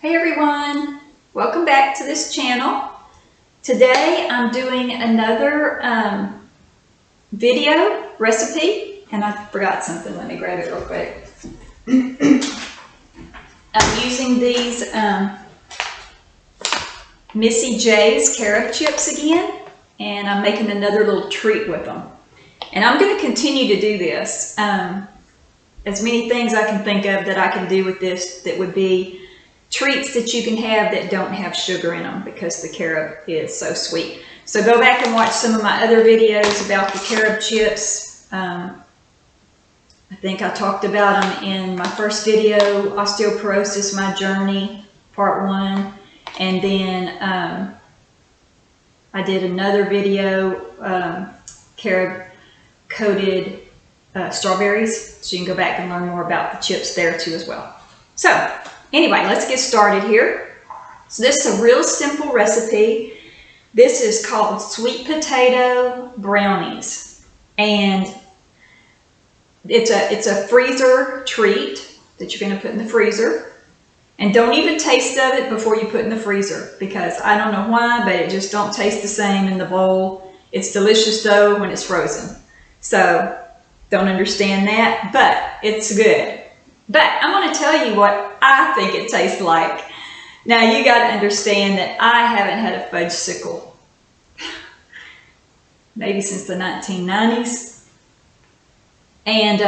Hey everyone, welcome back to this channel. Today I'm doing another video recipe, and I forgot something. Let me grab it real quick. I'm using these Missy J's Carob chips again, and I'm making another little treat with them. And I'm going to continue to do this. As many things I can think of that I can do with this that would be treats that you can have that don't have sugar in them, because the carob is so sweet. So go back and watch some of my other videos about the carob chips. I think I talked about them in my first video, Osteoporosis, My Journey, Part 1. And then I did another video, carob coated strawberries. So you can go back and learn more about the chips there too as well. So anyway, let's get started here. So this is a real simple recipe. This is called sweet potato brownies, and it's a freezer treat that you're going to put in the freezer. And don't even taste of it before you put in the freezer, because I don't know why, but it just don't taste the same in the bowl. It's delicious though when it's frozen. So don't understand that, but it's good. But I'm going to tell you what I think it tastes like. Now you got to understand that I haven't had a fudge sickle maybe since the 1990s. And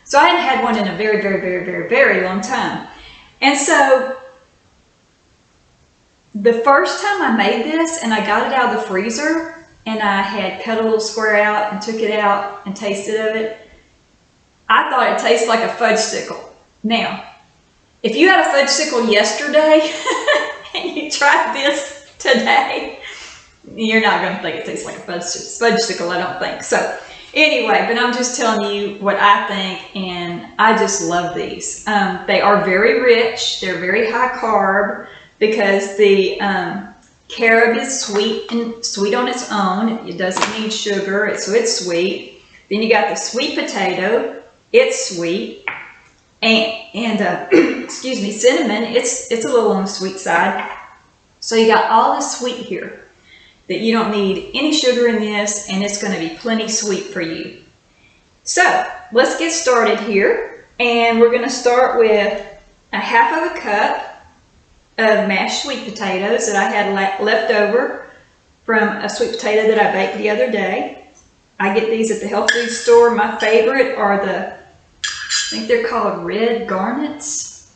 so I hadn't had one in a very long time. And so the first time I made this and I got it out of the freezer and I had cut a little square out and took it out and tasted of it, I thought it tasted like a fudge sickle. Now, if you had a fudge sickle yesterday and you tried this today, you're not going to think it tastes like a fudge sickle, I don't think. So anyway, but I'm just telling you what I think, and I just love these. They are very rich. They're very high carb because the carob is sweet on its own. It doesn't need sugar, so it's sweet. Then you got the sweet potato. It's sweet, and excuse me, cinnamon. It's a little on the sweet side. So you got all this sweet here that you don't need any sugar in this, and it's going to be plenty sweet for you. So let's get started here, and we're going to start with a half of a cup of mashed sweet potatoes that I had left over from a sweet potato that I baked the other day. I get these at the health food store. My favorite are I think they're called red garnets,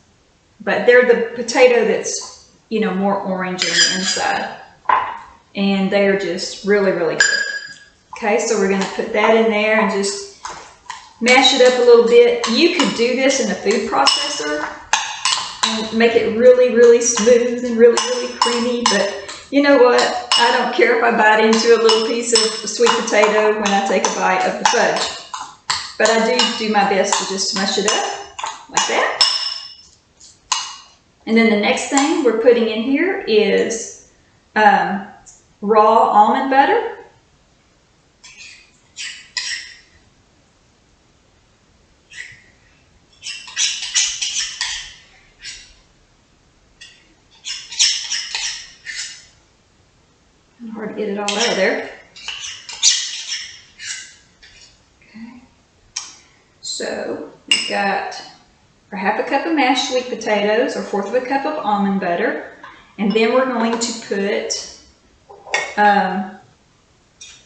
but they're the potato that's, you know, more orange on the inside. And they're just really good. Okay, so we're going to put that in there and just mash it up a little bit. You could do this in a food processor and make it really smooth and really creamy, but you know what? I don't care if I bite into a little piece of sweet potato when I take a bite of the fudge. But I do my best to just smush it up like that. And then the next thing we're putting in here is raw almond butter. Hard to get it all out of there. Okay. So we've got a half a cup of mashed sweet potatoes, or fourth of a cup of almond butter, and then we're going to put a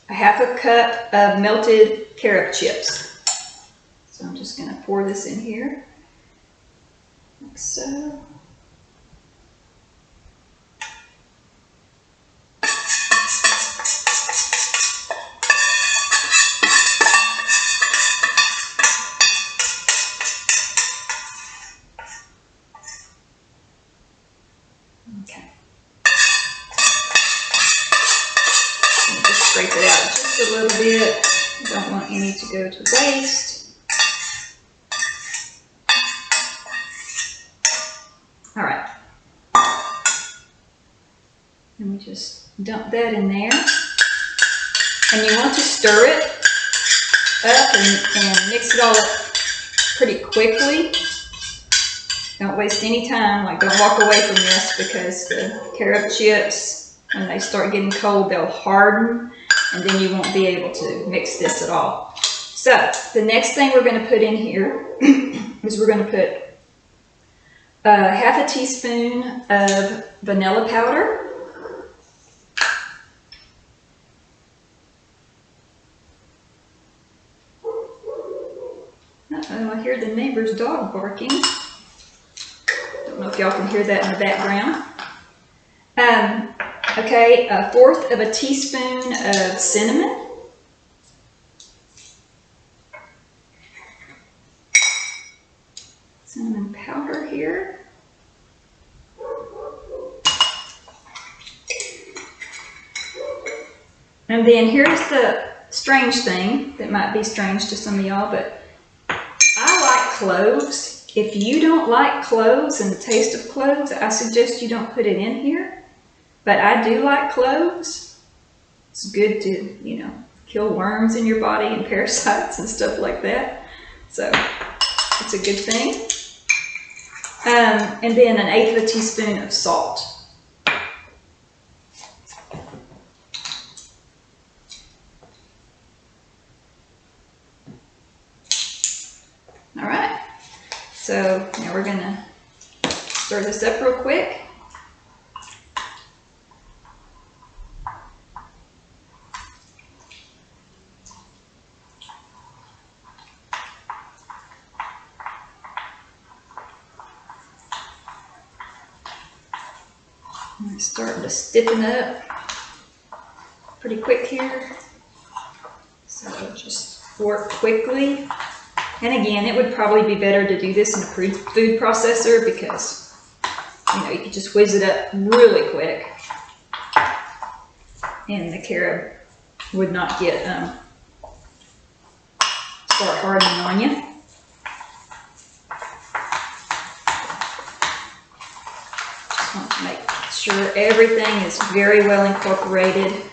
half a cup of melted carob chips. So I'm just going to pour this in here, like so. Okay. Just scrape it out just a little bit. Don't want any to go to waste. All right. And we just dump that in there. And you want to stir it up and mix it all up pretty quickly. Don't waste any time. Like, don't walk away from this, because the carob chips, when they start getting cold, they'll harden, and then you won't be able to mix this at all. So the next thing we're going to put in here is we're going to put half a teaspoon of vanilla powder. Uh-oh, I hear the neighbor's dog barking. Don't know if y'all can hear that in the background. Okay, 1/4 of a teaspoon of cinnamon. Cinnamon powder here. And then here's the strange thing that might be strange to some of y'all, but I like cloves. If you don't like cloves and the taste of cloves, I suggest you don't put it in here. But I do like cloves. It's good to, you know, kill worms in your body and parasites and stuff like that. So it's a good thing. And then 1/8 of a teaspoon of salt. All right, so now we're gonna stir this up real quick. It's starting to stiffen up pretty quick here, so just work quickly. And again, it would probably be better to do this in a food processor, because, you know, you could just whiz it up really quick and the carob would not get start hardening on you. Just want to make sure everything is very well incorporated.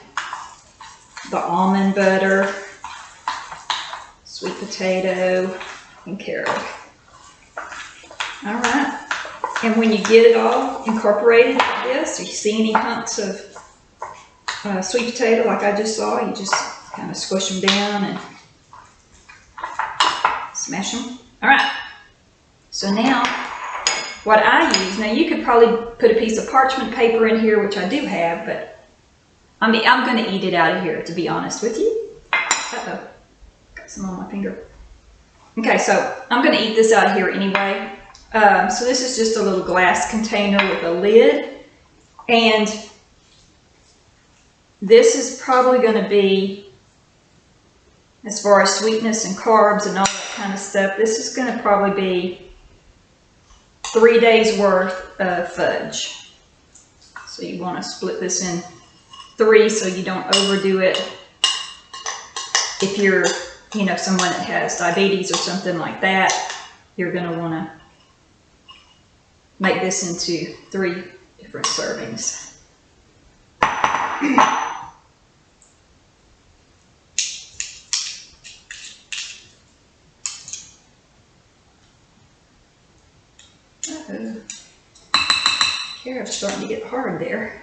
The almond butter, sweet potato, and carob. All right, and when you get it all incorporated like this, or you see any hunks of sweet potato like I just saw, you just kind of squish them down and smash them. All right, so now what I use, now you could probably put a piece of parchment paper in here, which I do have, but I mean, I'm going to eat it out of here, to be honest with you. Uh-oh. Some on my finger. Okay, so I'm going to eat this out of here anyway. So this is just a little glass container with a lid, and this is probably going to be, as far as sweetness and carbs and all that kind of stuff, this is going to probably be 3 days worth of fudge. So you want to split this in 3 so you don't overdo it. If you're, you know, someone that has diabetes or something like that, you're going to want to make this into 3 different servings. Uh-oh. Carob's starting to get hard there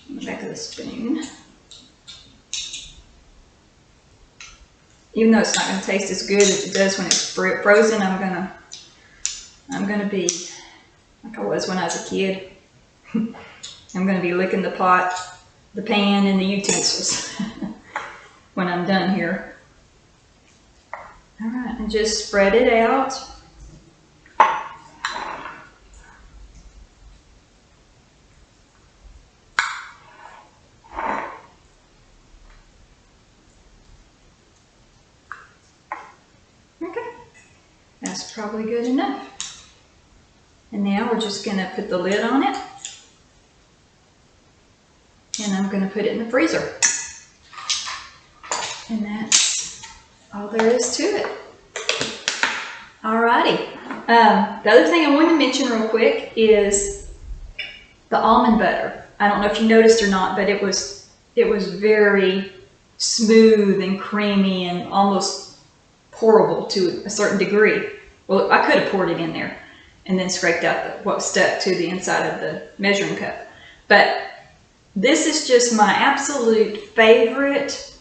on the back of the spoon. Even though it's not going to taste as good as it does when it's frozen, I'm gonna be like I was when I was a kid. I'm gonna be licking the pot, the pan, and the utensils when I'm done here. All right, and just spread it out. That's probably good enough. And now we're just going to put the lid on it. And I'm going to put it in the freezer. And that's all there is to it. Alrighty. The other thing I want to mention real quick is the almond butter. I don't know if you noticed or not, but it was very smooth and creamy and almost pourable to a certain degree. Well, I could have poured it in there. and then scraped out what stuck to the inside of the measuring cup. But this is just my absolute favorite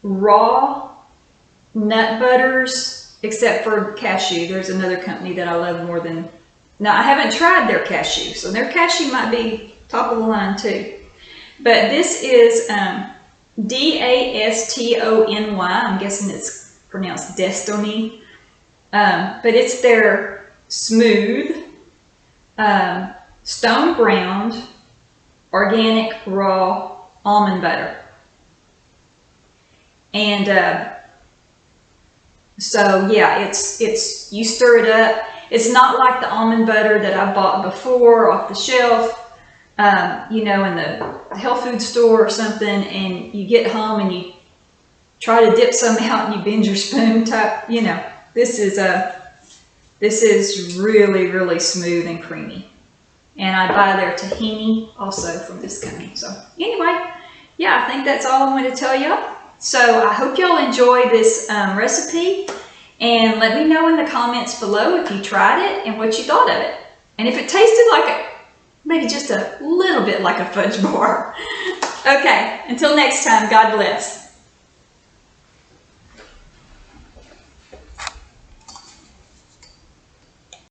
raw nut butters, except for cashew. There's another company that I love more than, now I haven't tried their cashew, so their cashew might be top of the line too. But this is Dastony. I'm guessing it's pronounced Destiny. But it's their smooth, stone ground, organic raw almond butter. And so yeah, it's you stir it up. It's not like the almond butter that I bought before off the shelf, you know, in the health food store or something, and you get home and you try to dip some out and you bend your spoon type, you know. This is really, really smooth and creamy. And I buy their tahini also from this company. So anyway, yeah, I think that's all I want to tell you. So I hope y'all enjoy this recipe, and let me know in the comments below if you tried it and what you thought of it. And if it tasted like maybe just a little bit like a fudge bar. Okay, until next time, God bless.